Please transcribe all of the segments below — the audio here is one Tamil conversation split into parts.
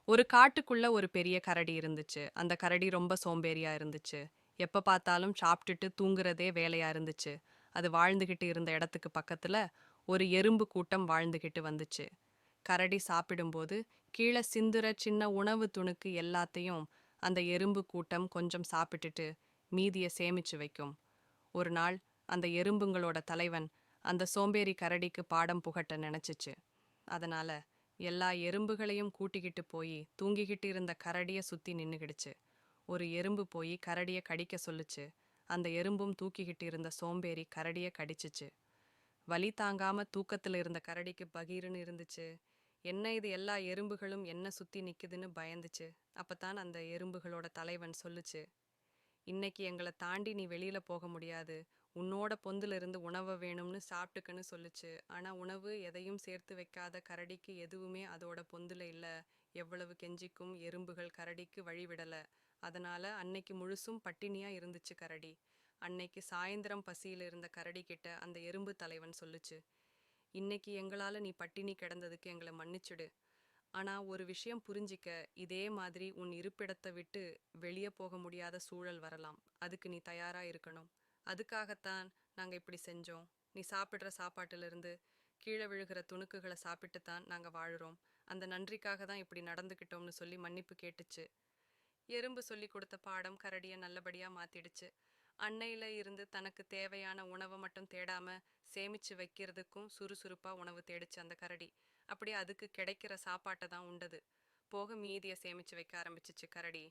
ஒரு காட்டுக்குள்ள ஒரு பெரிய கரடி இருந்துச்சு. அந்த கரடி ரொம்ப சோம்பேறியா இருந்துச்சு. எப்ப பார்த்தாலும் சாப்பிட்டுட்டு தூங்குறதே வேலையா இருந்துச்சு. அது வாழ்ந்துகிட்டு இருந்த இடத்துக்கு பக்கத்துல ஒரு எறும்பு கூட்டம் வாழ்ந்துகிட்டு வந்துச்சு. கரடி சாப்பிடும்போது கீழே சிந்துற சின்ன உணவு துணுக்கு எல்லாத்தையும் அந்த எறும்பு கூட்டம் கொஞ்சம் சாப்பிட்டுட்டு மீதிய சேமிச்சு வைக்கும். ஒரு நாள் அந்த எறும்புங்களோட தலைவன் அந்த சோம்பேறி கரடிக்கு பாடம் புகட்ட நினைச்சுச்சு. அதனால எல்லா எறும்புகளையும் கூட்டிக்கிட்டு போய் தூங்கிக்கிட்டு இருந்த கரடிய சுத்தி நின்னுகிடுச்சு. ஒரு எறும்பு போய் கரடிய கடிக்க சொல்லுச்சு. அந்த எறும்பும் தூக்கிக்கிட்டு இருந்த சோம்பேறி கரடிய கடிச்சுச்சு. வலி தாங்காம தூக்கத்துல இருந்த கரடிக்கு பகீர்னு இருந்துச்சு. என்ன இது, எல்லா எறும்புகளும் என்ன சுத்தி நிக்குதுன்னு பயந்துச்சு. அப்பதான் அந்த எறும்புகளோட தலைவன் சொல்லுச்சு, இன்னைக்கு எங்களை தாண்டி நீ வெளியில போக முடியாது. உன்னோட பொந்துல இருந்து உணவை வேணும்னு சாப்பிட்டுக்கன்னு சொல்லுச்சு. ஆனா உணவு எதையும் சேர்த்து வைக்காத கரடிக்கு எதுவுமே அதோட பொந்துல இல்ல. எவ்வளவு கெஞ்சிக்கும் எறும்புகள் கரடிக்கு வழிவிடல. அதனால அன்னைக்கு முழுசும் பட்டினியா இருந்துச்சு கரடி. அன்னைக்கு சாயந்தரம் பசியில இருந்த கரடி கிட்ட அந்த எறும்பு தலைவன் சொல்லுச்சு, இன்னைக்கு எங்களால நீ பட்டினி கிடந்ததுக்கு எங்களை மன்னிச்சுடு. ஆனா ஒரு விஷயம் புரிஞ்சிக்க, இதே மாதிரி உன் இருப்பிடத்தை விட்டு வெளியே போக முடியாத சூழல் வரலாம். அதுக்கு நீ தயாரா இருக்கணும். அதுக்காகத்தான் நாங்க இப்படி செஞ்சோம். நீ சாப்பிடுற சாப்பாட்டுல இருந்து கீழே விழுகிற துணுக்குகளை சாப்பிட்டு தான் நாங்க வாழுறோம். அந்த நன்றிக்காக தான் இப்படி நடந்துக்கிட்டோம்னு சொல்லி மன்னிப்பு கேட்டுச்சு. எறும்பு சொல்லி கொடுத்த பாடம் கரடிய நல்லபடியா மாத்திடுச்சு. அன்னையில இருந்து தனக்கு தேவையான உணவை மட்டும் தேடாம சேமிச்சு வைக்கிறதுக்கும் சுறுசுறுப்பா உணவு தேடிச்சு அந்த கரடி. அப்படியே அதுக்கு கிடைக்கிற சாப்பாட்டை தான் உண்டது. போக மீதிய சேமிச்சு வைக்க ஆரம்பிச்சிச்சு கரடி.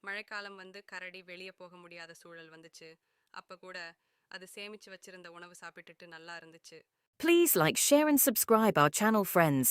மழைக்காலம் வந்து கரடி வெளியே போக முடியாத சூழல் வந்துச்சு. அப்ப கூட அது சேமிச்சு வச்சிருந்த உணவு சாப்பிட்டுட்டு நல்லா இருந்துச்சு. Please like, share and subscribe our channel friends.